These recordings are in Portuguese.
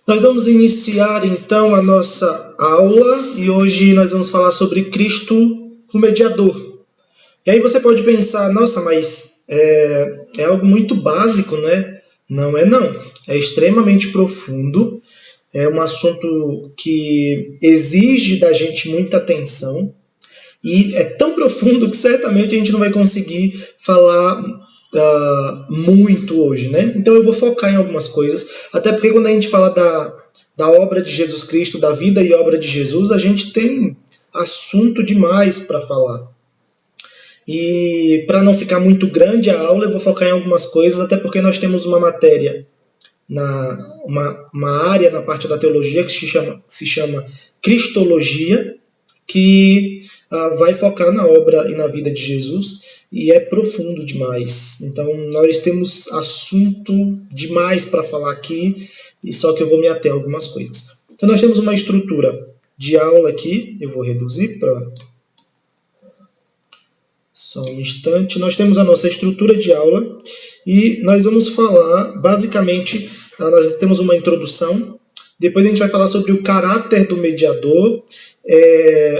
Nós vamos iniciar então a nossa aula e hoje nós vamos falar sobre Cristo, o mediador. E aí você pode pensar, nossa, mas é algo muito básico, né? Não é não. É extremamente profundo, é um assunto que exige da gente muita atenção e é tão profundo que certamente a gente não vai conseguir falar muito hoje, né? Então eu vou focar em algumas coisas, até porque quando a gente fala da obra de Jesus Cristo, da vida e obra de Jesus, a gente tem assunto demais para falar. E para não ficar muito grande a aula, eu vou focar em algumas coisas, até porque nós temos uma matéria, uma área na parte da teologia que se chama Cristologia, que vai focar na obra e na vida de Jesus, e é profundo demais. Então nós temos assunto demais para falar aqui, e só que eu vou me ater a algumas coisas. Então nós temos uma estrutura de aula aqui, eu vou reduzir para... Só um instante. Nós temos a nossa estrutura de aula e nós vamos falar, basicamente, nós temos uma introdução, depois a gente vai falar sobre o caráter do mediador,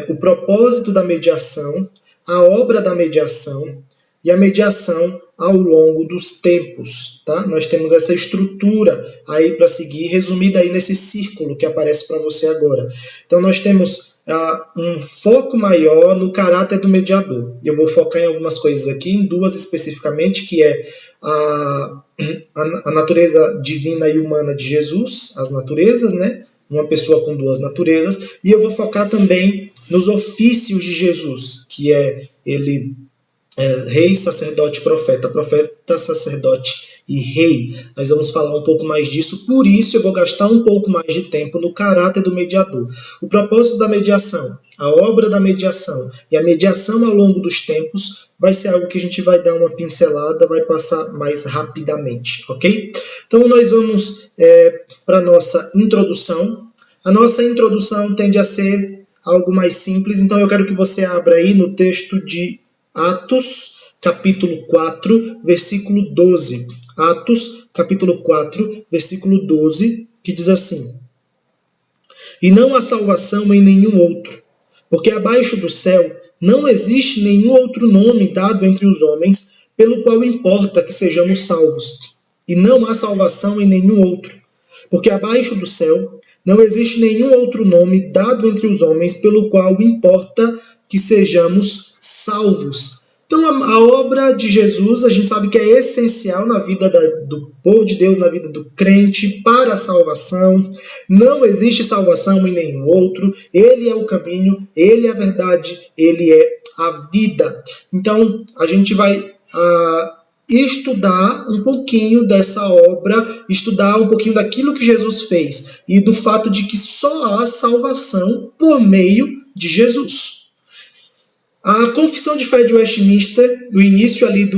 o propósito da mediação, a obra da mediação e a mediação ao longo dos tempos. Tá? Nós temos essa estrutura aí para seguir, resumida aí nesse círculo que aparece para você agora. Então nós temos um foco maior no caráter do mediador. Eu vou focar em algumas coisas aqui, em duas especificamente, que é a natureza divina e humana de Jesus, as naturezas, né? Uma pessoa com duas naturezas, e eu vou focar também nos ofícios de Jesus, que é ele rei, sacerdote, profeta, sacerdote e rei. Nós vamos falar um pouco mais disso, por isso eu vou gastar um pouco mais de tempo no caráter do mediador. O propósito da mediação, a obra da mediação e a mediação ao longo dos tempos vai ser algo que a gente vai dar uma pincelada, vai passar mais rapidamente, ok? Então nós vamos para a nossa introdução. A nossa introdução tende a ser algo mais simples, então eu quero que você abra aí no texto de Atos, capítulo 4, versículo 12. Atos, capítulo 4, versículo 12, que diz assim: E não há salvação em nenhum outro, porque abaixo do céu não existe nenhum outro nome dado entre os homens, pelo qual importa que sejamos salvos. E não há salvação em nenhum outro, porque abaixo do céu não existe nenhum outro nome dado entre os homens, pelo qual importa que sejamos salvos. Então a obra de Jesus, a gente sabe que é essencial na vida do povo de Deus, na vida do crente, para a salvação. Não existe salvação em nenhum outro. Ele é o caminho, ele é a verdade, ele é a vida. Então a gente vai estudar um pouquinho dessa obra, estudar um pouquinho daquilo que Jesus fez e do fato de que só há salvação por meio de Jesus. A Confissão de Fé de Westminster, no início ali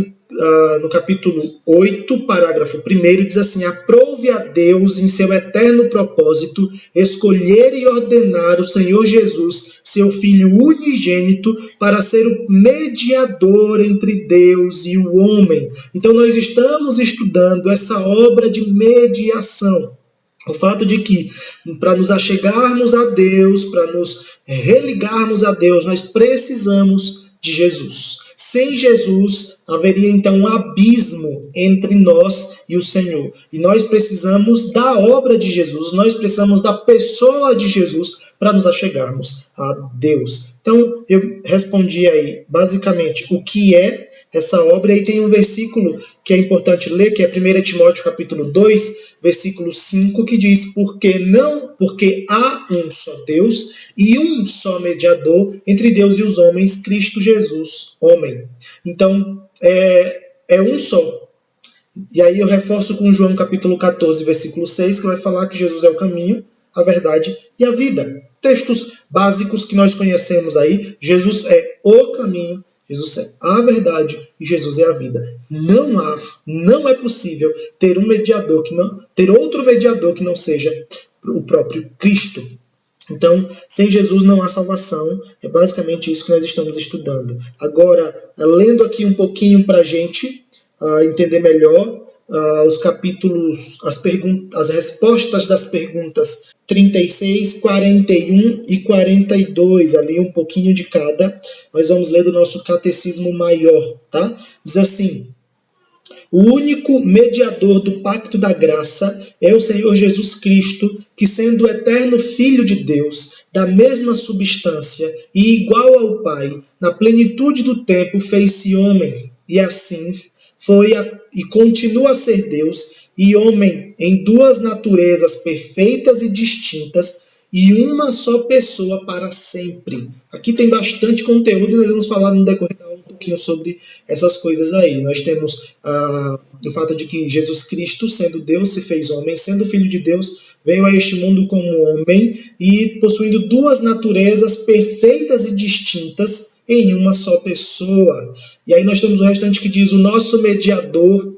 no capítulo 8, parágrafo 1, diz assim: aprove a Deus em seu eterno propósito escolher e ordenar o Senhor Jesus, seu Filho unigênito, para ser o mediador entre Deus e o homem. Então nós estamos estudando essa obra de mediação. O fato de que, para nos achegarmos a Deus, para nos religarmos a Deus, nós precisamos de Jesus. Sem Jesus, haveria então um abismo entre nós e o Senhor. E nós precisamos da obra de Jesus, nós precisamos da pessoa de Jesus para nos achegarmos a Deus. Então, eu respondi aí, basicamente, o que é essa obra. E tem um versículo que é importante ler, que é 1 Timóteo capítulo 2, versículo 5, que diz: porque há um só Deus e um só mediador entre Deus e os homens, Cristo Jesus, homem. Então, é um só. E aí eu reforço com João capítulo 14, versículo 6, que vai falar que Jesus é o caminho, a verdade e a vida. Textos básicos que nós conhecemos aí. Jesus é o caminho, Jesus é a verdade e Jesus é a vida. Não é possível ter outro mediador que não seja o próprio Cristo. Então, sem Jesus não há salvação. É basicamente isso que nós estamos estudando. Agora, lendo aqui um pouquinho para a gente entender melhor, os capítulos, as respostas das perguntas 36, 41 e 42, ali um pouquinho de cada. Nós vamos ler do nosso catecismo maior, tá? Diz assim: o único mediador do pacto da graça é o Senhor Jesus Cristo, que, sendo o eterno Filho de Deus, da mesma substância e igual ao Pai, na plenitude do tempo fez-se homem, e assim foi e continua a ser Deus e homem em duas naturezas perfeitas e distintas, e uma só pessoa para sempre. Aqui tem bastante conteúdo e nós vamos falar no decorrer um pouquinho sobre essas coisas aí. Nós temos o fato de que Jesus Cristo, sendo Deus, se fez homem, sendo Filho de Deus, veio a este mundo como homem e possuindo duas naturezas perfeitas e distintas em uma só pessoa. E aí nós temos o restante que diz: o nosso mediador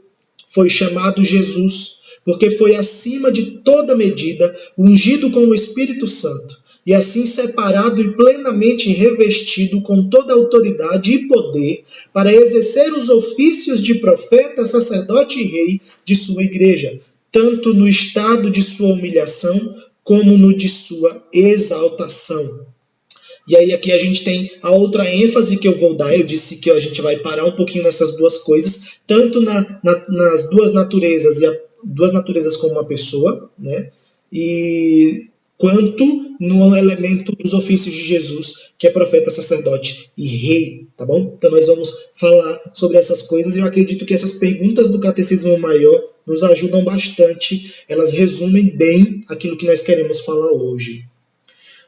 foi chamado Jesus, porque foi acima de toda medida, ungido com o Espírito Santo, e assim separado e plenamente revestido com toda autoridade e poder, para exercer os ofícios de profeta, sacerdote e rei de sua igreja, tanto no estado de sua humilhação, como no de sua exaltação. E aí aqui a gente tem a outra ênfase que eu vou dar. Eu disse que a gente vai parar um pouquinho nessas duas coisas, tanto nas duas naturezas, duas naturezas como uma pessoa, né? E quanto no elemento dos ofícios de Jesus, que é profeta, sacerdote e rei, tá bom? Então nós vamos falar sobre essas coisas, e eu acredito que essas perguntas do Catecismo Maior nos ajudam bastante, elas resumem bem aquilo que nós queremos falar hoje.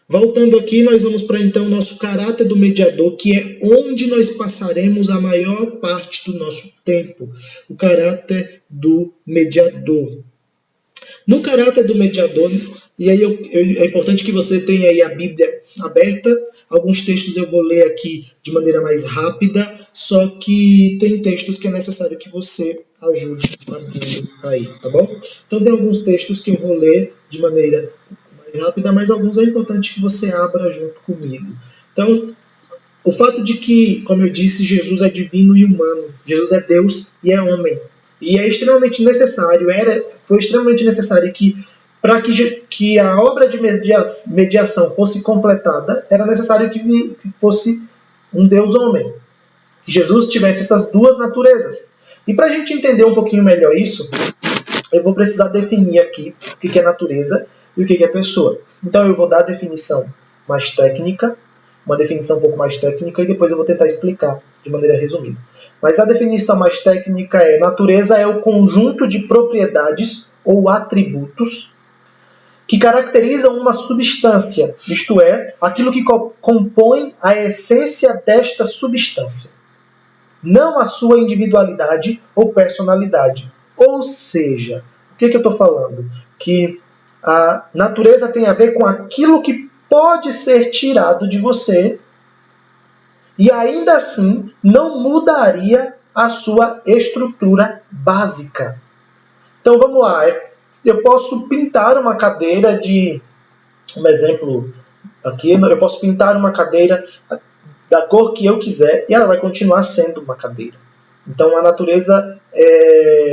Voltando aqui, nós vamos para então o nosso caráter do mediador, que é onde nós passaremos a maior parte do nosso tempo. O caráter do mediador. No caráter do mediador, e aí é importante que você tenha aí a Bíblia aberta. Alguns textos eu vou ler aqui de maneira mais rápida, só que tem textos que é necessário que você ajude a Bíblia aí, tá bom? Então tem alguns textos que eu vou ler de maneira rápida, mas alguns é importante que você abra junto comigo. Então, o fato de que, como eu disse, Jesus é divino e humano, Jesus é Deus e é homem, e é extremamente necessário, foi extremamente necessário que, para que a obra de mediação fosse completada, era necessário que fosse um Deus homem, que Jesus tivesse essas duas naturezas. E para a gente entender um pouquinho melhor isso, eu vou precisar definir aqui o que é natureza e o que é pessoa. Então eu vou dar a definição mais técnica, uma definição um pouco mais técnica, e depois eu vou tentar explicar de maneira resumida. Mas a definição mais técnica é: natureza é o conjunto de propriedades ou atributos que caracterizam uma substância, isto é, aquilo que compõe a essência desta substância, não a sua individualidade ou personalidade. Ou seja, o que eu estou falando? Que a natureza tem a ver com aquilo que pode ser tirado de você e ainda assim não mudaria a sua estrutura básica. Então vamos lá, eu posso pintar uma cadeira um exemplo aqui, eu posso pintar uma cadeira da cor que eu quiser e ela vai continuar sendo uma cadeira. Então a natureza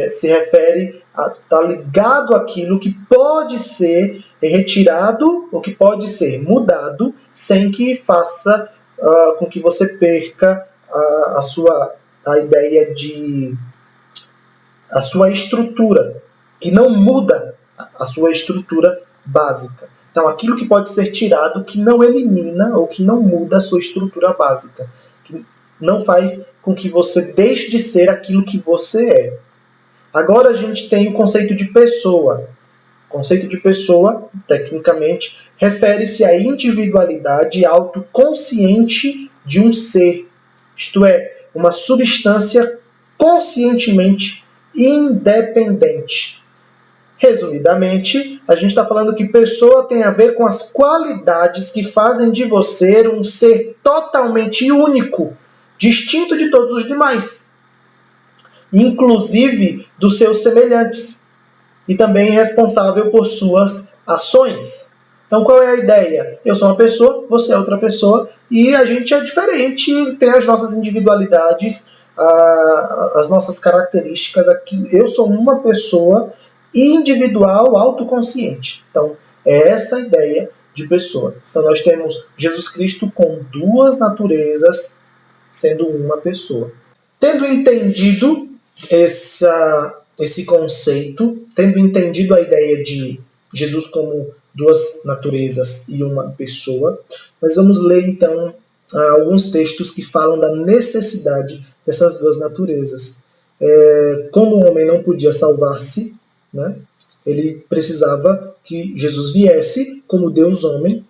se refere a estar ligado àquilo que pode ser retirado ou que pode ser mudado sem que faça com que você perca a ideia de a sua estrutura, que não muda a sua estrutura básica. Então aquilo que pode ser tirado, que não elimina ou que não muda a sua estrutura básica, que não faz com que você deixe de ser aquilo que você é. Agora a gente tem o conceito de pessoa. O conceito de pessoa, tecnicamente, refere-se à individualidade autoconsciente de um ser, isto é, uma substância conscientemente independente. Resumidamente, a gente está falando que pessoa tem a ver com as qualidades que fazem de você um ser totalmente único, distinto de todos os demais, inclusive dos seus semelhantes, e também responsável por suas ações. Então, qual é a ideia? Eu sou uma pessoa, você é outra pessoa, e a gente é diferente, tem as nossas individualidades, as nossas características aqui. Eu sou uma pessoa individual, autoconsciente. Então, é essa a ideia de pessoa. Então, nós temos Jesus Cristo com duas naturezas, sendo uma pessoa. Tendo entendido esse conceito, tendo entendido a ideia de Jesus como duas naturezas e uma pessoa, nós vamos ler então alguns textos que falam da necessidade dessas duas naturezas. Como o homem não podia salvar-se, né, ele precisava que Jesus viesse como Deus homem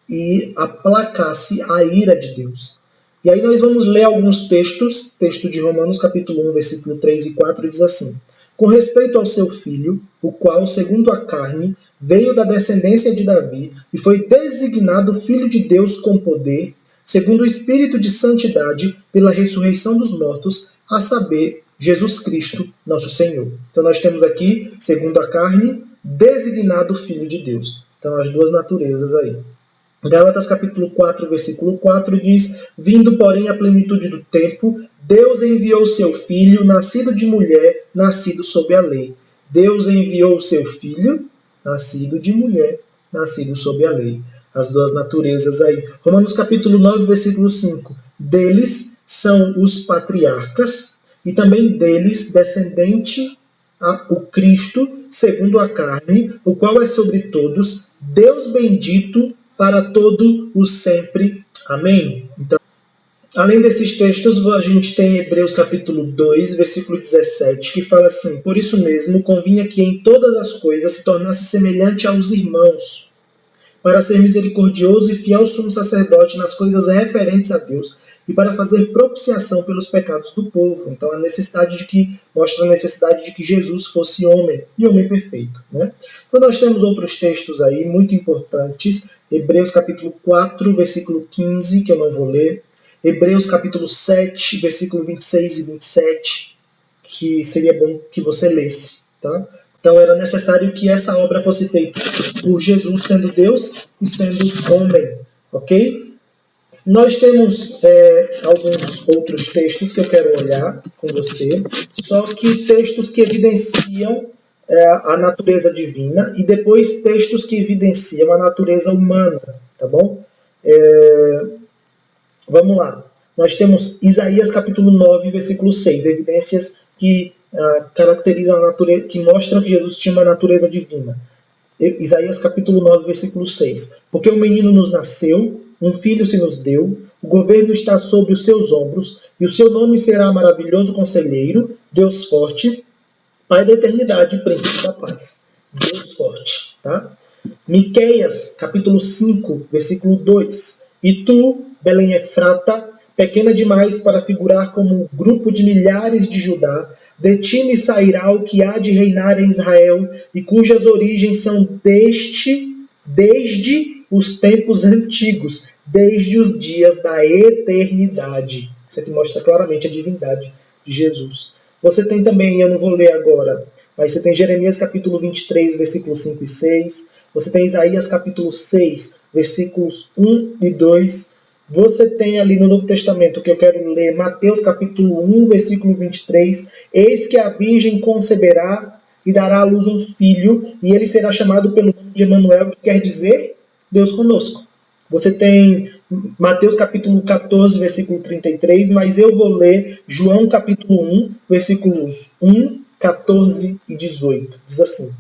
e aplacasse a ira de Deus. E aí nós vamos ler alguns textos. Texto de Romanos capítulo 1, versículo 3 e 4 diz assim: com respeito ao seu filho, o qual, segundo a carne, veio da descendência de Davi e foi designado filho de Deus com poder, segundo o Espírito de santidade, pela ressurreição dos mortos, a saber, Jesus Cristo, nosso Senhor. Então nós temos aqui, segundo a carne, designado filho de Deus. Então as duas naturezas aí. Gálatas capítulo 4, versículo 4 diz: vindo, porém, a plenitude do tempo, Deus enviou o seu Filho, nascido de mulher, nascido sob a lei. Deus enviou o seu Filho, nascido de mulher, nascido sob a lei. As duas naturezas aí. Romanos capítulo 9, versículo 5. Deles são os patriarcas, e também deles descendente o Cristo, segundo a carne, o qual é sobre todos, Deus bendito para todo o sempre. Amém? Então, além desses textos, a gente tem Hebreus capítulo 2, versículo 17, que fala assim: por isso mesmo, convinha que em todas as coisas se tornasse semelhante aos irmãos, para ser misericordioso e fiel sumo sacerdote nas coisas referentes a Deus e para fazer propiciação pelos pecados do povo. Então, mostra a necessidade de que Jesus fosse homem, e homem perfeito, né? Então, nós temos outros textos aí muito importantes. Hebreus capítulo 4, versículo 15, que eu não vou ler. Hebreus capítulo 7, versículo 26 e 27, que seria bom que você lesse, tá? Então era necessário que essa obra fosse feita por Jesus sendo Deus e sendo homem, ok? Nós temos alguns outros textos que eu quero olhar com você, só que textos que evidenciam a natureza divina e depois textos que evidenciam a natureza humana, tá bom? Vamos lá. Nós temos Isaías capítulo 9, versículo 6, evidências que caracterizam a natureza, que mostram que Jesus tinha uma natureza divina. Isaías capítulo 9, versículo 6. Porque um menino nos nasceu, um filho se nos deu, o governo está sobre os seus ombros, e o seu nome será maravilhoso conselheiro, Deus forte, Pai da eternidade, príncipe da paz. Deus forte, tá? Miqueias capítulo 5, versículo 2. E tu, Belém Efrata, pequena demais para figurar como um grupo de milhares de Judá, de ti me sairá o que há de reinar em Israel, e cujas origens são desde os tempos antigos, desde os dias da eternidade. Isso aqui mostra claramente a divindade de Jesus. Você tem também, eu não vou ler agora, aí você tem Jeremias capítulo 23, versículos 5 e 6, você tem Isaías capítulo 6, versículos 1 e 2, você tem ali no Novo Testamento, que eu quero ler, Mateus capítulo 1, versículo 23, eis que a virgem conceberá e dará à luz um filho, e ele será chamado pelo nome de Emanuel, que quer dizer Deus conosco. Você tem Mateus capítulo 14, versículo 33, mas eu vou ler João capítulo 1, versículos 1, 14 e 18. Diz assim: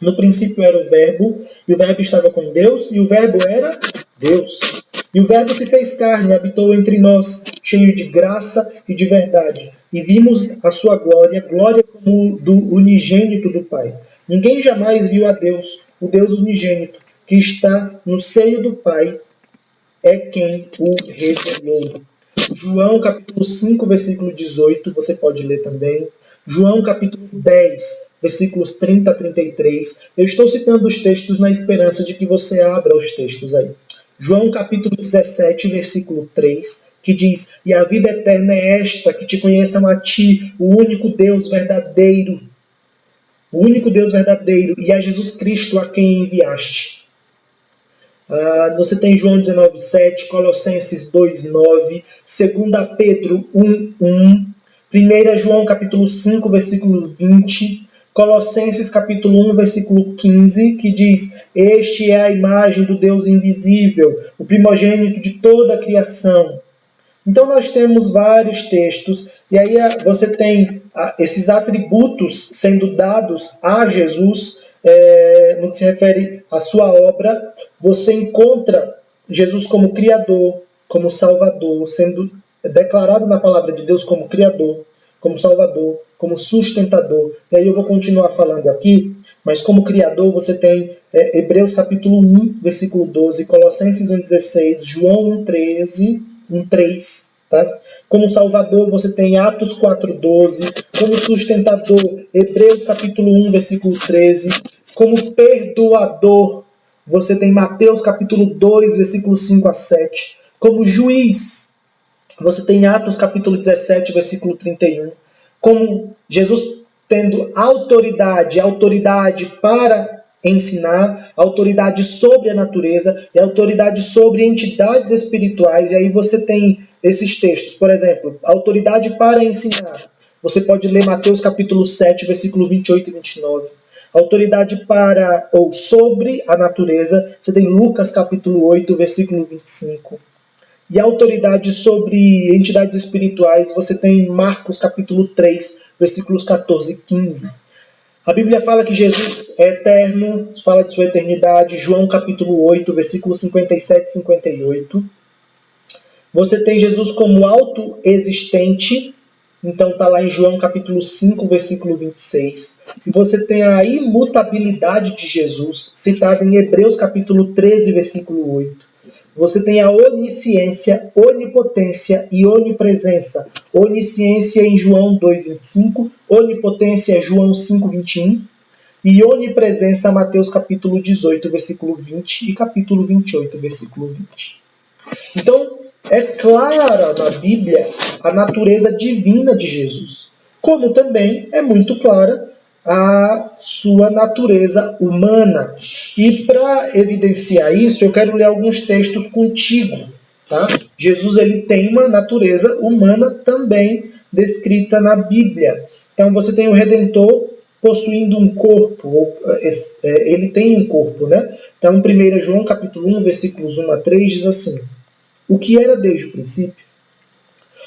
no princípio era o Verbo, e o Verbo estava com Deus, e o Verbo era Deus. E o Verbo se fez carne, habitou entre nós, cheio de graça e de verdade. E vimos a sua glória, glória como do unigênito do Pai. Ninguém jamais viu a Deus, o Deus unigênito, que está no seio do Pai, é quem o revelou. João capítulo 5, versículo 18, você pode ler também. João capítulo 10, versículos 30 a 33. Eu estou citando os textos na esperança de que você abra os textos aí. João capítulo 17, versículo 3, que diz: e a vida eterna é esta, que te conheçam a ti, o único Deus verdadeiro, e a Jesus Cristo a quem enviaste. Você tem João 19:7, Colossenses 2:9, 2 Pedro 1:1, 1 João capítulo 5, versículo 20, Colossenses capítulo 1, versículo 15, que diz: este é a imagem do Deus invisível, o primogênito de toda a criação. Então nós temos vários textos, e aí você tem esses atributos sendo dados a Jesus, no que se refere à sua obra. Você encontra Jesus como Criador, como Salvador, sendo declarado na palavra de Deus como Criador, como Salvador, como sustentador. E aí eu vou continuar falando aqui, mas como Criador você tem Hebreus capítulo 1, versículo 12, Colossenses 1:16, João 1:3, tá? Como Salvador você tem Atos 4:12, como sustentador Hebreus capítulo 1, versículo 13, como perdoador você tem Mateus capítulo 2, versículo 5 a 7, como juiz você tem Atos capítulo 17, versículo 31, como Jesus tendo autoridade para ensinar, autoridade sobre a natureza e autoridade sobre entidades espirituais. E aí você tem esses textos, por exemplo, autoridade para ensinar. Você pode ler Mateus capítulo 7, versículo 28 e 29. Autoridade para ou sobre a natureza, você tem Lucas capítulo 8, versículo 25. E a autoridade sobre entidades espirituais, você tem Marcos capítulo 3, versículos 14 e 15. A Bíblia fala que Jesus é eterno, fala de sua eternidade, João capítulo 8, versículos 57 e 58. Você tem Jesus como autoexistente, então está lá em João capítulo 5, versículo 26. E você tem a imutabilidade de Jesus, citada em Hebreus capítulo 13, versículo 8. Você tem a onisciência, onipotência e onipresença. Onisciência em João 2:25, onipotência João 5:21 e onipresença Mateus capítulo 18, versículo 20 e capítulo 28, versículo 20. Então, é clara na Bíblia a natureza divina de Jesus, como também é muito clara a sua natureza humana. E para evidenciar isso, eu quero ler alguns textos contigo. Tá? Jesus ele tem uma natureza humana também descrita na Bíblia. Então você tem o Redentor possuindo um corpo, ele tem um corpo, né? Então 1 João capítulo 1, versículos 1 a 3 diz assim: o que era desde o princípio,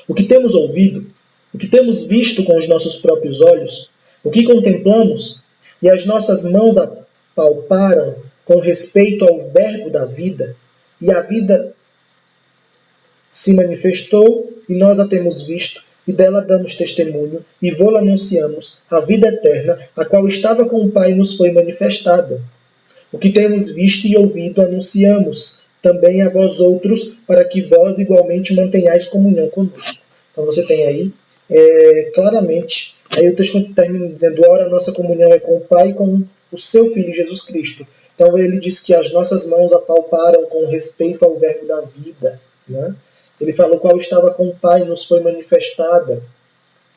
o que temos ouvido, o que temos visto com os nossos próprios olhos, o que contemplamos e as nossas mãos apalparam com respeito ao verbo da vida, e a vida se manifestou e nós a temos visto, e dela damos testemunho, e vô-la anunciamos, a vida eterna, a qual estava com o Pai nos foi manifestada. O que temos visto e ouvido anunciamos também a vós outros, para que vós igualmente mantenhais comunhão conosco. Então você tem aí claramente, aí o texto termina dizendo: ora, a nossa comunhão é com o Pai e com o seu Filho Jesus Cristo. Então ele diz que as nossas mãos apalparam com respeito ao verbo da vida, né? Ele falou: qual estava com o Pai nos foi manifestada.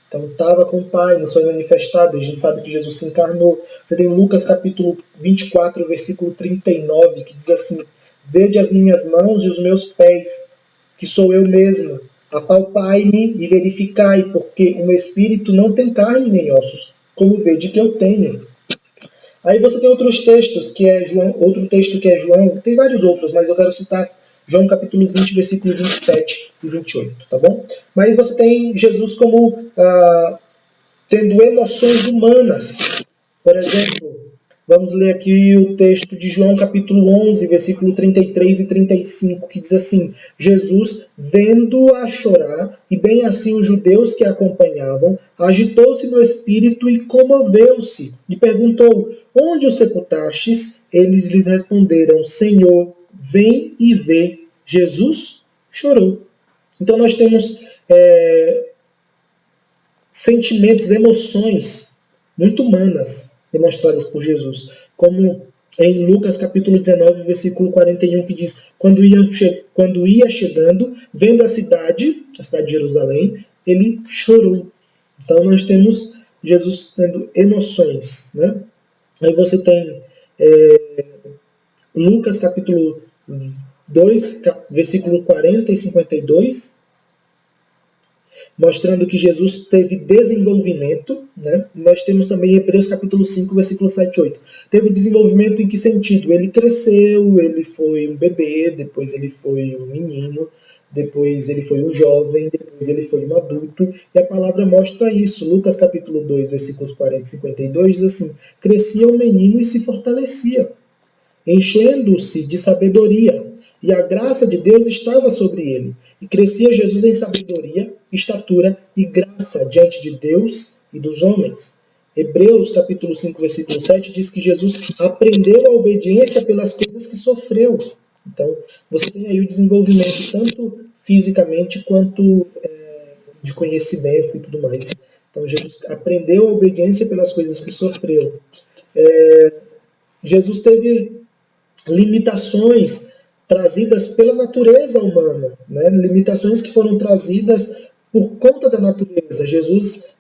Então estava com o Pai, nos foi manifestada. A gente sabe que Jesus se encarnou. Você tem Lucas capítulo 24, versículo 39, que diz assim: vede as minhas mãos e os meus pés, que sou eu mesmo. Apalpai-me e verificai, porque um espírito não tem carne nem ossos, como vede que eu tenho. Aí você tem outros textos, que é João, outro texto que é João, tem vários outros, mas eu quero citar João capítulo 20, versículo 27 e 28, tá bom? Mas você tem Jesus como tendo emoções humanas. Por exemplo, vamos ler aqui o texto de João capítulo 11, versículo 33 e 35, que diz assim: Jesus, vendo-a chorar, e bem assim os judeus que a acompanhavam, agitou-se no espírito e comoveu-se, e perguntou: onde o sepultastes? Eles lhes responderam: Senhor, vem e vê. Jesus chorou. Então nós temos sentimentos, emoções muito humanas demonstradas por Jesus, como em Lucas capítulo 19, versículo 41, que diz: quando ia chegando, vendo a cidade de Jerusalém, ele chorou. Então nós temos Jesus tendo emoções, né? Aí você tem Lucas capítulo 2, versículo 40 e 52, mostrando que Jesus teve desenvolvimento, né? Nós temos também Hebreus capítulo 5, versículo 7 e 8. Teve desenvolvimento em que sentido? Ele cresceu, ele foi um bebê, depois ele foi um menino, depois ele foi um jovem, depois ele foi um adulto, e a palavra mostra isso. Lucas capítulo 2, versículos 40 e 52 diz assim: crescia o menino e se fortalecia, enchendo-se de sabedoria, e a graça de Deus estava sobre ele. E crescia Jesus em sabedoria, estatura e graça diante de Deus e dos homens. Hebreus capítulo 5, versículo 7 diz que Jesus aprendeu a obediência pelas coisas que sofreu. Então, você tem aí o desenvolvimento tanto fisicamente quanto de conhecimento e tudo mais. Então, Jesus aprendeu a obediência pelas coisas que sofreu. Jesus teve limitações trazidas pela natureza humana, né? Limitações que foram trazidas por conta da natureza. Jesus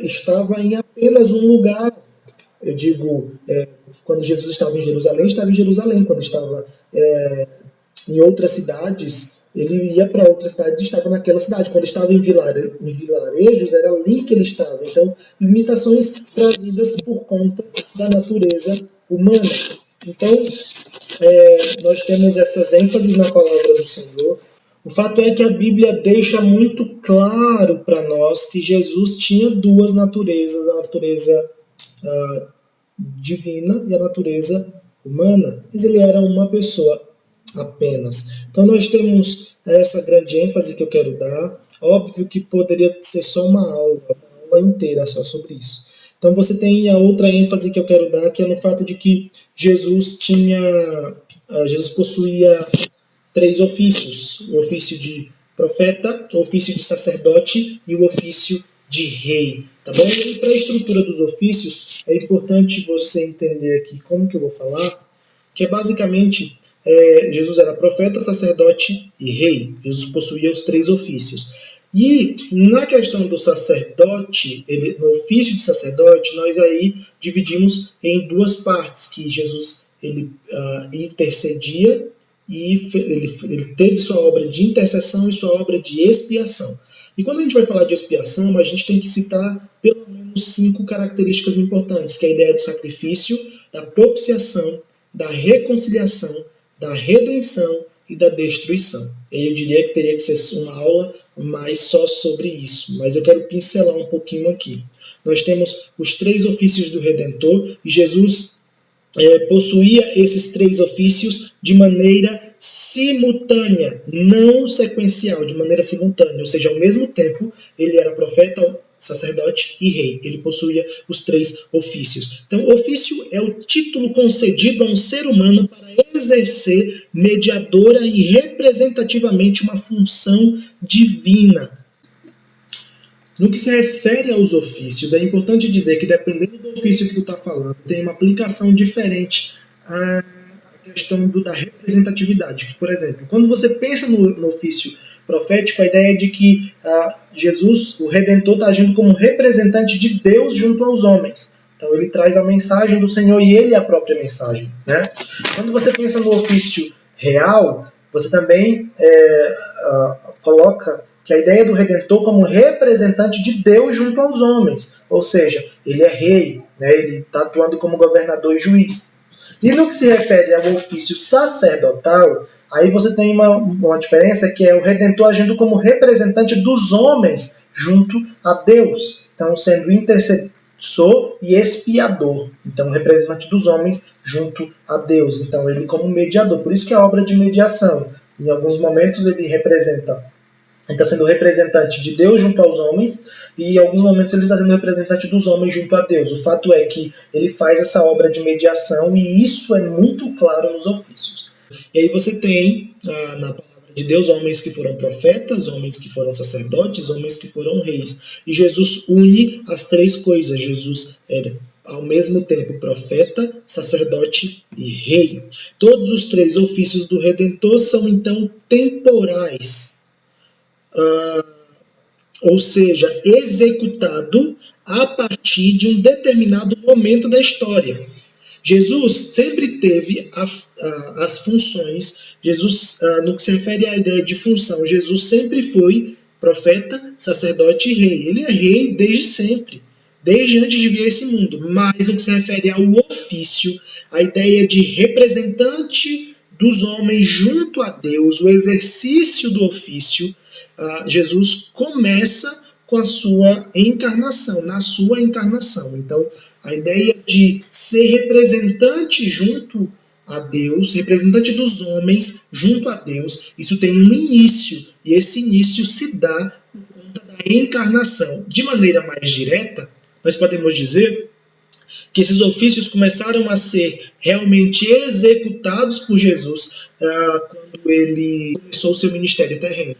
estava em apenas um lugar. Eu digo, quando Jesus estava em Jerusalém, estava em Jerusalém. Quando estava em outras cidades, ele ia para outra cidade e estava naquela cidade. Quando estava em vilarejos, era ali que ele estava. Então, limitações trazidas por conta da natureza humana. Então, nós temos essas ênfases na palavra do Senhor. O fato é que a Bíblia deixa muito claro para nós que Jesus tinha duas naturezas, a natureza divina e a natureza humana, mas ele era uma pessoa apenas. Então nós temos essa grande ênfase que eu quero dar. Óbvio que poderia ser só uma aula inteira só sobre isso. Então você tem a outra ênfase que eu quero dar, que é no fato de que Jesus possuía 3 ofícios: o ofício de profeta, o ofício de sacerdote e o ofício de rei. Tá bom? E para a estrutura dos ofícios, é importante você entender aqui como que eu vou falar, que é basicamente Jesus era profeta, sacerdote e rei. Jesus possuía os 3 ofícios. E na questão do sacerdote, no ofício de sacerdote, nós aí dividimos em 2 partes, que Jesus intercedia e ele teve sua obra de intercessão e sua obra de expiação. E quando a gente vai falar de expiação, a gente tem que citar pelo menos 5 características importantes, que é a ideia do sacrifício, da propiciação, da reconciliação, da redenção e da destruição. Eu diria que teria que ser uma aula mais só sobre isso, mas eu quero pincelar um pouquinho aqui. Nós temos os 3 ofícios do Redentor, e Jesus possuía esses 3 ofícios de maneira simultânea, não sequencial, de maneira simultânea, ou seja, ao mesmo tempo ele era profeta, sacerdote e rei. Ele possuía os 3 ofícios. Então, ofício é o título concedido a um ser humano para exercer mediadora e representativamente uma função divina. No que se refere aos ofícios, é importante dizer que, dependendo do ofício que tu está falando, tem uma aplicação diferente à questão da representatividade. Por exemplo, quando você pensa no ofício profético, a ideia é de que Jesus, o Redentor, está agindo como representante de Deus junto aos homens. Então ele traz a mensagem do Senhor e ele é a própria mensagem, né? Quando você pensa no ofício real, você também coloca que a ideia do Redentor como representante de Deus junto aos homens. Ou seja, ele é rei, né? Ele está atuando como governador e juiz. E no que se refere ao ofício sacerdotal, aí você tem uma diferença, que é o Redentor agindo como representante dos homens junto a Deus. Então, sendo intercessor e expiador. Então, representante dos homens junto a Deus. Então, ele como mediador. Por isso que é a obra de mediação. Em alguns momentos ele está sendo representante de Deus junto aos homens, e em alguns momentos ele está sendo representante dos homens junto a Deus. O fato é que ele faz essa obra de mediação, e isso é muito claro nos ofícios. E aí você tem, na palavra de Deus, homens que foram profetas, homens que foram sacerdotes, homens que foram reis. E Jesus une as 3 coisas. Jesus era, ao mesmo tempo, profeta, sacerdote e rei. Todos os 3 ofícios do Redentor são, então, temporais. Ou seja, executado a partir de um determinado momento da história. Jesus sempre teve as funções, Jesus, no que se refere à ideia de função, Jesus sempre foi profeta, sacerdote e rei. Ele é rei desde sempre, desde antes de vir a esse mundo. Mas no que se refere ao ofício, a ideia de representante dos homens junto a Deus, o exercício do ofício, Jesus começa com a sua encarnação, na sua encarnação. Então, a ideia de ser representante junto a Deus, representante dos homens junto a Deus, isso tem um início, e esse início se dá por conta da encarnação. De maneira mais direta, nós podemos dizer que esses ofícios começaram a ser realmente executados por Jesus quando ele começou o seu ministério terreno.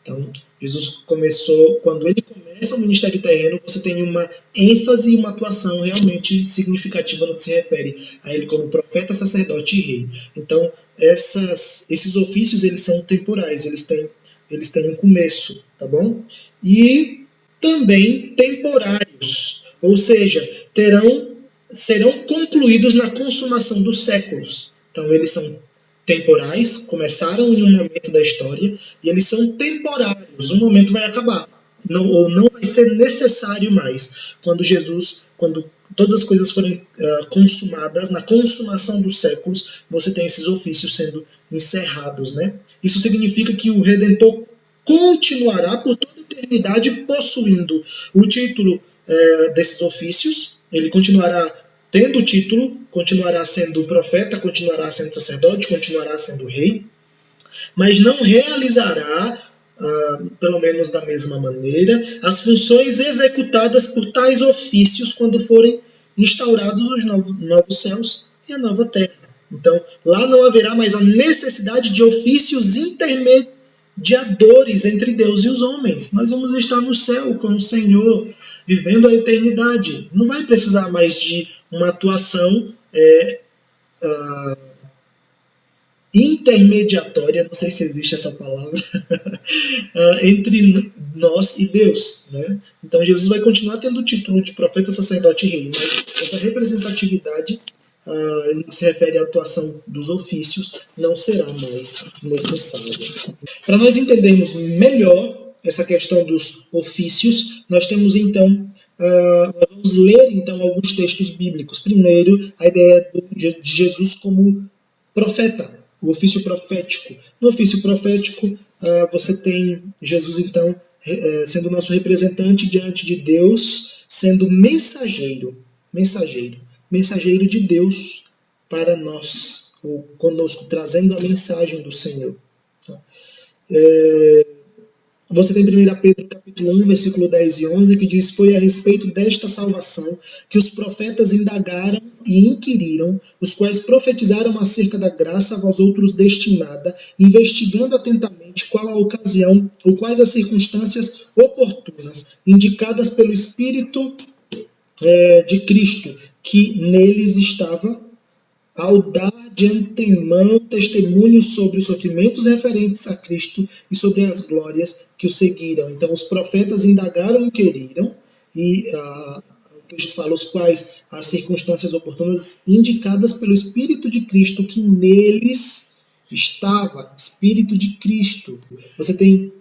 Então, Jesus começou, quando ele começa o ministério terreno, você tem uma ênfase e uma atuação realmente significativa no que se refere a ele como profeta, sacerdote e rei. Então, esses ofícios, eles são temporais, eles têm um começo, tá bom? E também temporários, ou seja, serão concluídos na consumação dos séculos. Então, eles são temporais, começaram em um momento da história, e eles são temporários, um momento vai acabar, ou não vai ser necessário mais. Quando todas as coisas forem consumadas, na consumação dos séculos, você tem esses ofícios sendo encerrados, né? Isso significa que o Redentor continuará por toda a eternidade possuindo o título desses ofícios, ele continuará tendo o título, continuará sendo profeta, continuará sendo sacerdote, continuará sendo rei, mas não realizará, pelo menos da mesma maneira, as funções executadas por tais ofícios quando forem instaurados os novos céus e a nova terra. Então, lá não haverá mais a necessidade de ofícios intermediadores entre Deus e os homens. Nós vamos estar no céu com o Senhor, vivendo a eternidade. Não vai precisar mais de uma atuação intermediatória, não sei se existe essa palavra, entre nós e Deus, né? Então Jesus vai continuar tendo o título de profeta, sacerdote e rei, mas essa representatividade, no que se refere à atuação dos ofícios, não será mais necessária. Para nós entendermos melhor essa questão dos ofícios, nós temos então vamos ler então alguns textos bíblicos. Primeiro, a ideia de Jesus como profeta, o ofício profético. No ofício profético, você tem Jesus então sendo nosso representante diante de Deus, sendo mensageiro de Deus para nós, ou conosco, trazendo a mensagem do Senhor. Você tem 1 Pedro capítulo 1, versículo 10 e 11, que diz: foi a respeito desta salvação que os profetas indagaram e inquiriram, os quais profetizaram acerca da graça a vós outros destinada, investigando atentamente qual a ocasião ou quais as circunstâncias oportunas, indicadas pelo Espírito de Cristo, que neles estava, ao dar de antemão testemunho sobre os sofrimentos referentes a Cristo e sobre as glórias que o seguiram. Então, os profetas indagaram e queriram, e o texto fala os quais as circunstâncias oportunas indicadas pelo Espírito de Cristo que neles estava. Espírito de Cristo. Você tem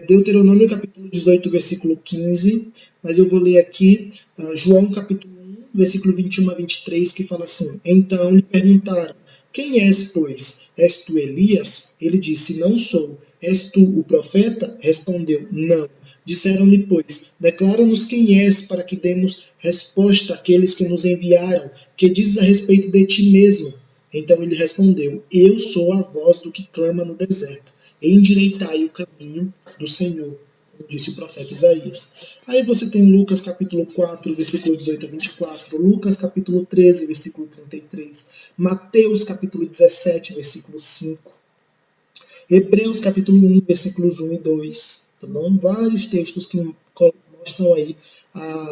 Deuteronômio capítulo 18, versículo 15, mas eu vou ler aqui João capítulo 1, versículo 21 a 23, que fala assim: então lhe perguntaram: quem és, pois? És tu Elias? Ele disse: não sou. És tu o profeta? Respondeu: não. Disseram-lhe, pois: declara-nos quem és, para que demos resposta àqueles que nos enviaram. Que dizes a respeito de ti mesmo? Então ele respondeu: eu sou a voz do que clama no deserto. Endireitai o caminho do Senhor, como disse o profeta Isaías. Aí você tem Lucas capítulo 4, versículo 18 a 24, Lucas capítulo 13, versículo 33, Mateus capítulo 17, versículo 5, Hebreus capítulo 1, versículos 1 e 2, tá bom? Vários textos que mostram aí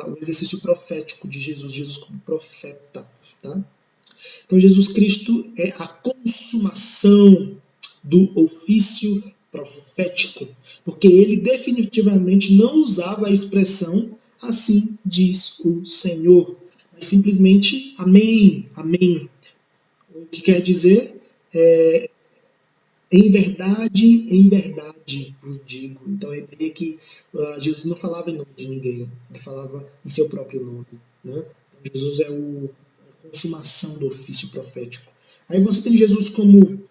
o exercício profético de Jesus como profeta, tá? Então Jesus Cristo é a consumação do ofício profético, porque ele definitivamente não usava a expressão assim diz o Senhor, mas simplesmente amém, amém. O que quer dizer, em verdade vos digo. Então a ideia é que Jesus não falava em nome de ninguém, ele falava em seu próprio nome. Né? Então, Jesus é a consumação do ofício profético. Aí você tem Jesus como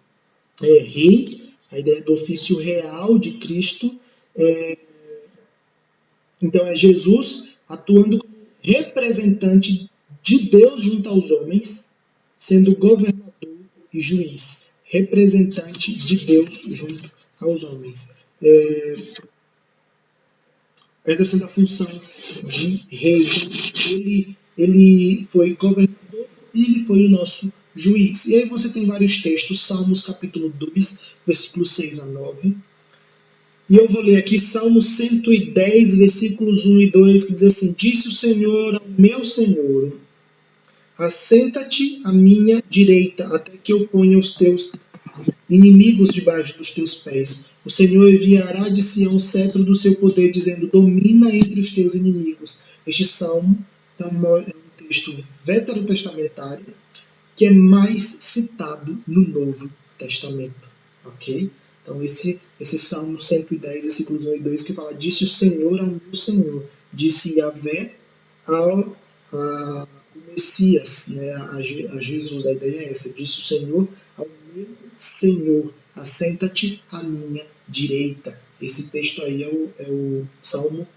rei, a ideia do ofício real de Cristo. Então é Jesus atuando como representante de Deus junto aos homens, sendo governador e juiz, representante de Deus junto aos homens, exercendo a função de rei. Ele foi governador e ele foi o nosso juiz. E aí você tem vários textos, Salmos capítulo 2, versículos 6 a 9. E eu vou ler aqui Salmo 110, versículos 1 e 2, que diz assim: Disse o Senhor ao meu Senhor, assenta-te à minha direita, até que eu ponha os teus inimigos debaixo dos teus pés. O Senhor enviará de Sião o cetro do seu poder, dizendo: domina entre os teus inimigos. Este salmo é um texto veterotestamentário que é mais citado no Novo Testamento. Ok? Então, esse Salmo 110, versículos 1 e 2, que fala: disse o Senhor ao meu Senhor, disse Yahvé ao Messias, né, a Jesus. A ideia é essa: disse o Senhor ao meu Senhor, assenta-te à minha direita. Esse texto aí é o Salmo.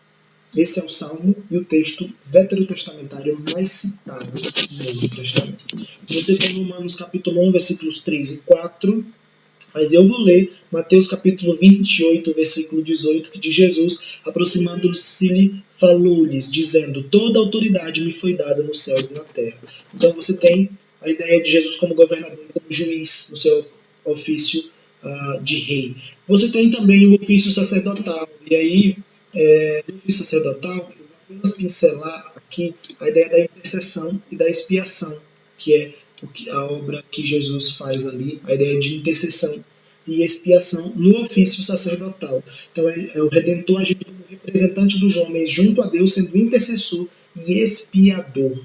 Esse é o Salmo e o texto veterotestamentário mais citado no Novo Testamento. Você tem Romanos capítulo 1, versículos 3 e 4, mas eu vou ler Mateus capítulo 28, versículo 18, que de Jesus, aproximando-se-lhe, falou-lhes, dizendo: toda autoridade me foi dada nos céus e na terra. Então você tem a ideia de Jesus como governador e como juiz no seu ofício de rei. Você tem também o ofício sacerdotal, e aí no ofício sacerdotal, eu vou apenas pincelar aqui a ideia da intercessão e da expiação, que é a obra que Jesus faz ali, a ideia de intercessão e expiação no ofício sacerdotal. Então é o Redentor agindo como representante dos homens junto a Deus, sendo intercessor e expiador.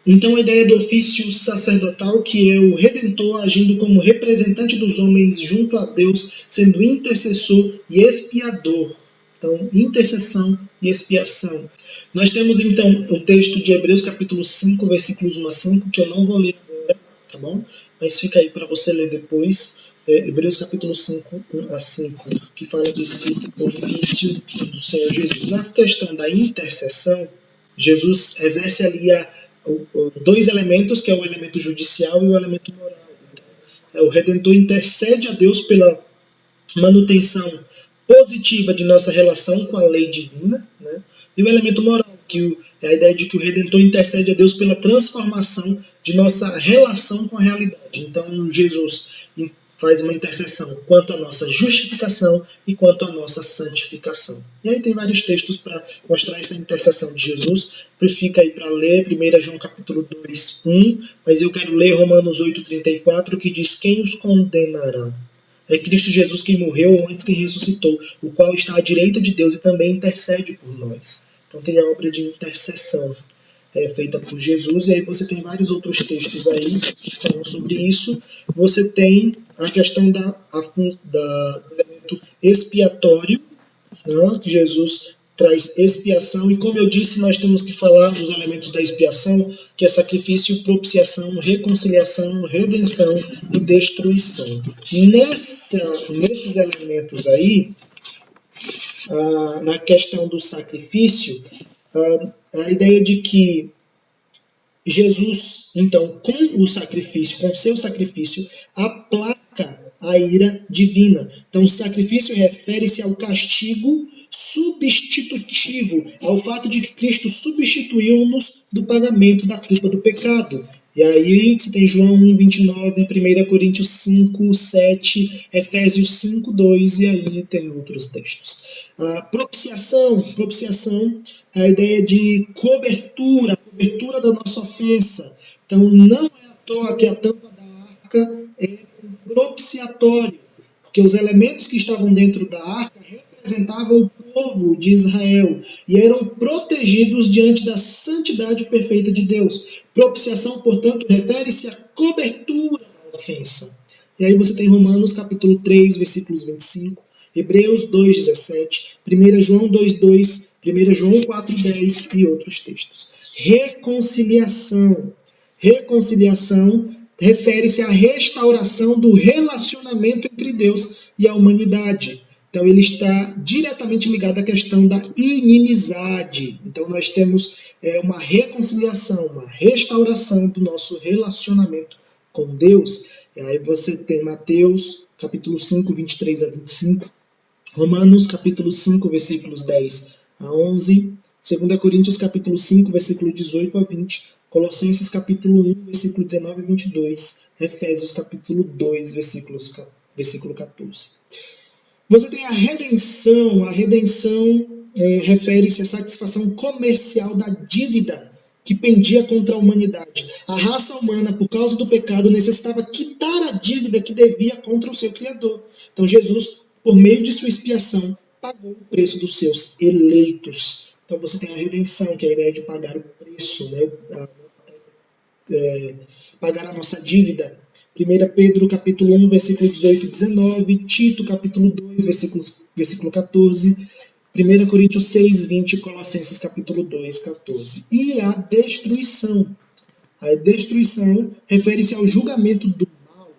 Então a ideia do ofício sacerdotal, que é o Redentor agindo como representante dos homens junto a Deus, sendo intercessor e expiador. Então, intercessão e expiação. Nós temos então o texto de Hebreus capítulo 5, versículos 1 a 5, que eu não vou ler agora, tá bom? Mas fica aí para você ler depois. Hebreus capítulo 5, 1 a 5, que fala desse ofício do Senhor Jesus. Na questão da intercessão, Jesus exerce ali dois elementos, que é o elemento judicial e o elemento moral. Então, o Redentor intercede a Deus pela manutenção positiva de nossa relação com a lei divina, né? E o elemento moral, que é a ideia de que o Redentor intercede a Deus pela transformação de nossa relação com a realidade. Então, Jesus faz uma intercessão quanto à nossa justificação e quanto à nossa santificação. E aí tem vários textos para mostrar essa intercessão de Jesus. Fica aí para ler 1 João capítulo 2, 1, mas eu quero ler Romanos 8, 34, que diz: quem os condenará? É Cristo Jesus quem morreu ou antes quem ressuscitou, o qual está à direita de Deus e também intercede por nós. Então tem a obra de intercessão feita por Jesus, e aí você tem vários outros textos aí que falam sobre isso. Você tem a questão do elemento expiatório, né, que Jesus traz expiação, e como eu disse, nós temos que falar dos elementos da expiação, que é sacrifício, propiciação, reconciliação, redenção e destruição. Nesses elementos aí, na questão do sacrifício, a ideia de que Jesus, então, com o sacrifício, com seu sacrifício, aplaca a ira divina. Então, o sacrifício refere-se ao castigo substitutivo, ao fato de que Cristo substituiu-nos do pagamento da culpa do pecado. E aí você tem João 1, 29, 1 Coríntios 5, 7, Efésios 5, 2, e aí tem outros textos. Propiciação é a ideia de cobertura da nossa ofensa. Então, não é à toa que a tampa da arca é propiciatório, porque os elementos que estavam dentro da arca representavam o povo de Israel e eram protegidos diante da santidade perfeita de Deus. Propiciação, portanto, refere-se à cobertura da ofensa. E aí você tem Romanos capítulo 3, versículos 25, Hebreus 2,17, 1 João 2,2, 1 João 4,10 e outros textos. Reconciliação. Reconciliação refere-se à restauração do relacionamento entre Deus e a humanidade. Então, ele está diretamente ligado à questão da inimizade. Então, nós temos uma reconciliação, uma restauração do nosso relacionamento com Deus. E aí você tem Mateus, capítulo 5, 23 a 25, Romanos, capítulo 5, versículos 10 a 11, 2 Coríntios, capítulo 5, versículo 18 a 20, Colossenses, capítulo 1, versículo 19 a 22, Efésios, capítulo 2, versículo 14. Você tem a redenção. A redenção refere-se à satisfação comercial da dívida que pendia contra a humanidade. A raça humana, por causa do pecado, necessitava quitar a dívida que devia contra o seu Criador. Então Jesus, por meio de sua expiação, pagou o preço dos seus eleitos. Então você tem a redenção, que é a ideia de pagar o preço, né? Pagar a nossa dívida. 1 Pedro capítulo 1, versículo 18 e 19, Tito capítulo 2, versículo 14, 1 Coríntios 6, 20, Colossenses capítulo 2, 14. E a destruição. A destruição refere-se ao julgamento do mal.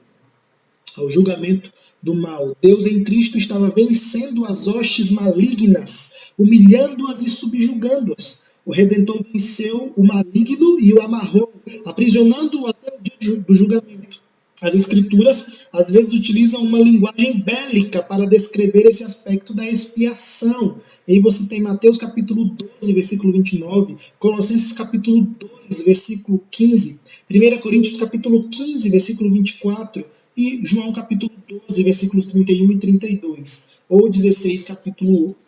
Ao julgamento do mal. Deus em Cristo estava vencendo as hostes malignas, humilhando-as e subjugando-as. O Redentor venceu o maligno e o amarrou, aprisionando-o até o dia do julgamento. As Escrituras, às vezes, utilizam uma linguagem bélica para descrever esse aspecto da expiação. E aí você tem Mateus capítulo 12, versículo 29, Colossenses capítulo 2, versículo 15, 1 Coríntios capítulo 15, versículo 24, e João capítulo 12, versículos 31 e 32, ou 16,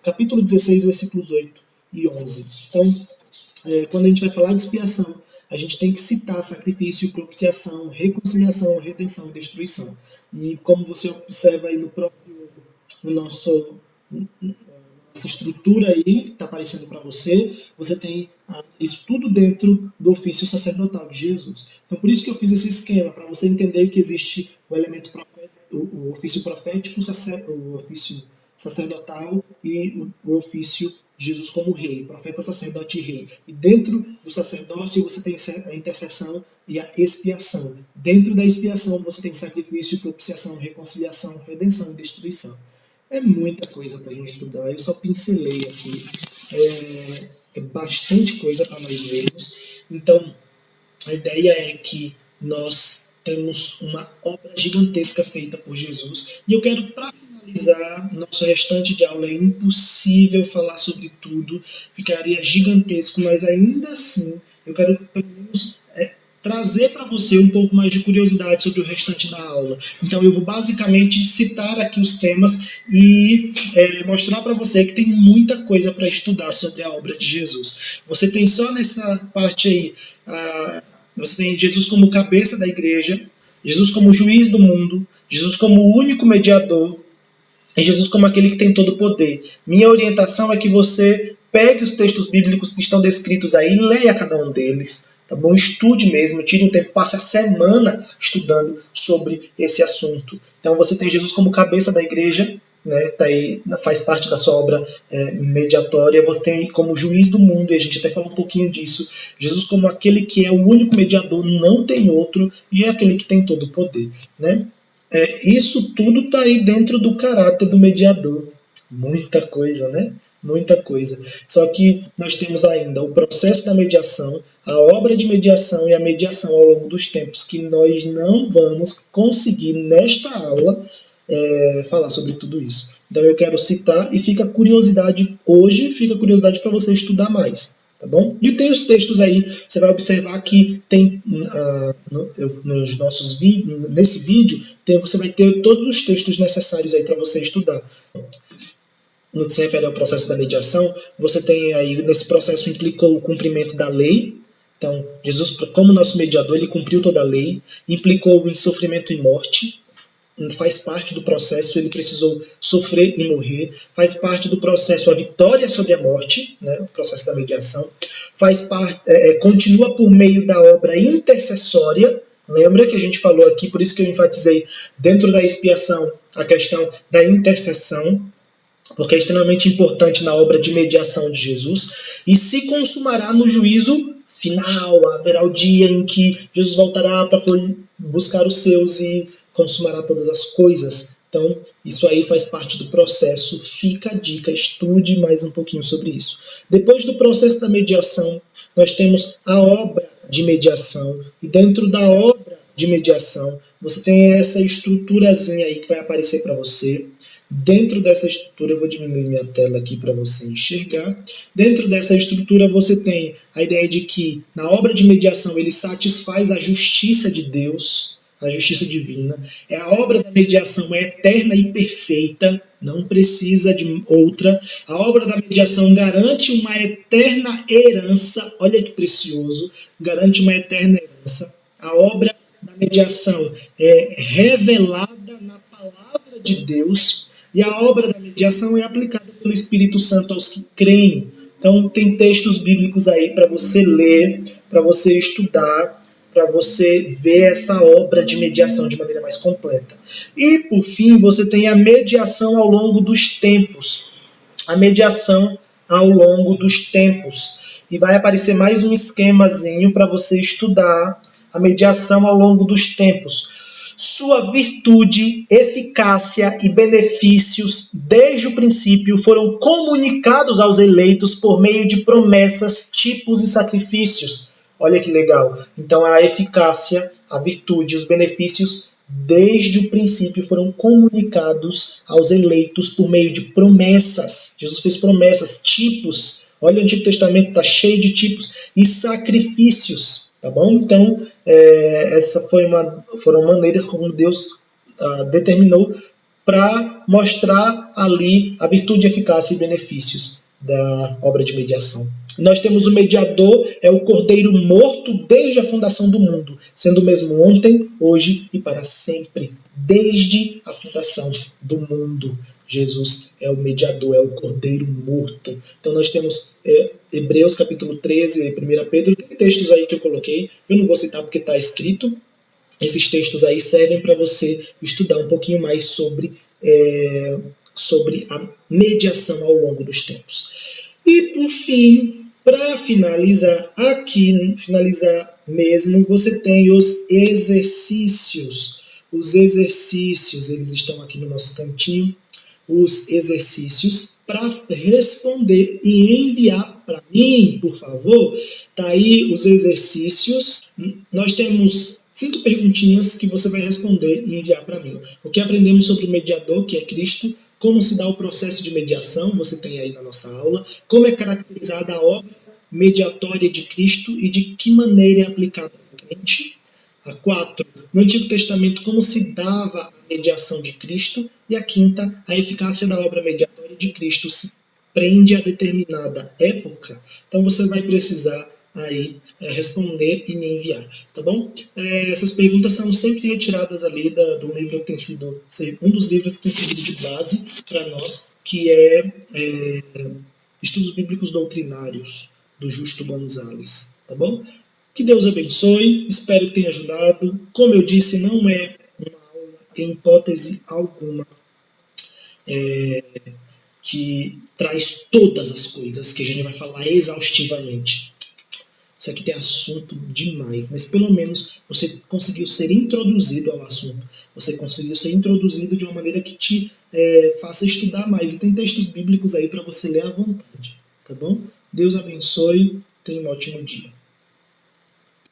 capítulo 16, versículos 8 e 11. Então, quando a gente vai falar de expiação, a gente tem que citar sacrifício, propiciação, reconciliação, redenção e destruição. E como você observa aí nossa estrutura aí, está aparecendo para você, você tem isso tudo dentro do ofício sacerdotal de Jesus. Então, por isso que eu fiz esse esquema, para você entender que existe o elemento profético, o ofício profético, o ofício sacerdotal e o ofício de Jesus como rei, profeta, sacerdote e rei. E dentro do sacerdócio você tem a intercessão e a expiação. Dentro da expiação você tem sacrifício, propiciação, reconciliação, redenção e destruição. É muita coisa para a gente estudar, eu só pincelei aqui. É bastante coisa para nós vermos. Então, a ideia é que nós temos uma obra gigantesca feita por Jesus. E eu quero, para finalizar nosso restante de aula, é impossível falar sobre tudo, ficaria gigantesco, mas ainda assim, eu quero pelo menos trazer para você um pouco mais de curiosidade sobre o restante da aula. Então eu vou basicamente citar aqui os temas e mostrar para você que tem muita coisa para estudar sobre a obra de Jesus. Você tem só nessa parte aí, você tem Jesus como cabeça da igreja, Jesus como juiz do mundo, Jesus como o único mediador, e Jesus como aquele que tem todo o poder. Minha orientação é que você pegue os textos bíblicos que estão descritos aí e leia cada um deles. Tá bom? Estude mesmo, tire um tempo, passe a semana estudando sobre esse assunto. Então você tem Jesus como cabeça da igreja, né? Tá aí, faz parte da sua obra mediatória. Você tem como juiz do mundo, e a gente até falou um pouquinho disso. Jesus como aquele que é o único mediador, não tem outro, e é aquele que tem todo o poder, né? Isso tudo está aí dentro do caráter do mediador. Muita coisa, né? Muita coisa. Só que nós temos ainda o processo da mediação, a obra de mediação e a mediação ao longo dos tempos, que nós não vamos conseguir nesta aula falar sobre tudo isso. Então eu quero citar e fica curiosidade para você estudar mais. Tá bom? E tem os textos aí, você vai observar que tem nos nossos vídeos, nesse vídeo, você vai ter todos os textos necessários aí para você estudar. No que se refere ao processo da mediação, você tem aí, nesse processo implicou o cumprimento da lei. Então, Jesus, como nosso mediador, ele cumpriu toda a lei, implicou em sofrimento e morte. Faz parte do processo, ele precisou sofrer e morrer, faz parte do processo a vitória sobre a morte, né, o processo da mediação, faz parte, continua por meio da obra intercessória, Lembra que a gente falou aqui, por isso que eu enfatizei dentro da expiação a questão da intercessão, porque é extremamente importante na obra de mediação de Jesus, e se consumará no juízo final. Haverá o dia em que Jesus voltará para buscar os seus e consumará todas as coisas. Então, isso aí faz parte do processo. Fica a dica, estude mais um pouquinho sobre isso. Depois do processo da mediação, nós temos a obra de mediação, e dentro da obra de mediação, você tem essa estruturazinha aí que vai aparecer para você. Dentro dessa estrutura, eu vou diminuir minha tela aqui para você enxergar. Dentro dessa estrutura, você tem a ideia de que na obra de mediação ele satisfaz a justiça de Deus, a justiça divina. A obra da mediação é eterna e perfeita, não precisa de outra. A obra da mediação garante uma eterna herança, olha que precioso, garante uma eterna herança. A obra da mediação é revelada na palavra de Deus, e a obra da mediação é aplicada pelo Espírito Santo aos que creem. Então, tem textos bíblicos aí para você ler, para você estudar, para você ver essa obra de mediação de maneira mais completa. E, por fim, você tem a mediação ao longo dos tempos. A mediação ao longo dos tempos. E vai aparecer mais um esquemazinho para você estudar a mediação ao longo dos tempos. Sua virtude, eficácia e benefícios, desde o princípio, foram comunicados aos eleitos por meio de promessas, tipos e sacrifícios. Olha que legal. Então, a eficácia, a virtude, os benefícios, desde o princípio, foram comunicados aos eleitos por meio de promessas. Jesus fez promessas, tipos. Olha, o Antigo Testamento está cheio de tipos e sacrifícios. Tá bom? Então, essas foram maneiras como Deus determinou para mostrar ali a virtude, eficácia e benefícios da obra de mediação. Nós temos o mediador, é o cordeiro morto desde a fundação do mundo, sendo o mesmo ontem, hoje e para sempre, desde a fundação do mundo. Jesus é o mediador, é o cordeiro morto. Então nós temos Hebreus capítulo 13, 1 Pedro, tem textos aí que eu coloquei, eu não vou citar porque está escrito. Esses textos aí servem para você estudar um pouquinho mais sobre a mediação ao longo dos tempos. E por fim, para finalizar mesmo, você tem os exercícios. Os exercícios, eles estão aqui no nosso cantinho. Os exercícios para responder e enviar para mim, por favor. Tá aí os exercícios. Nós temos 5 perguntinhas que você vai responder e enviar para mim. O que aprendemos sobre o mediador, que é Cristo, como se dá o processo de mediação, você tem aí na nossa aula, como é caracterizada a obra mediatória de Cristo e de que maneira é aplicada ao crente. A 4, no Antigo Testamento, como se dava a mediação de Cristo. E a 5ª, a eficácia da obra mediatória de Cristo se prende a determinada época. Então você vai precisar aí responder e me enviar, tá bom? Essas perguntas são sempre retiradas ali do livro que tem sido um dos livros que tem servido de base para nós, que é Estudos Bíblicos Doutrinários, do Justo Gonzalez, tá bom? Que Deus abençoe, espero que tenha ajudado. Como eu disse, não é uma aula, em hipótese alguma, que traz todas as coisas que a gente vai falar exaustivamente. Isso aqui tem assunto demais, mas pelo menos você conseguiu ser introduzido ao assunto. Você conseguiu ser introduzido de uma maneira que te faça estudar mais. E tem textos bíblicos aí para você ler à vontade, tá bom? Deus abençoe, tenha um ótimo dia.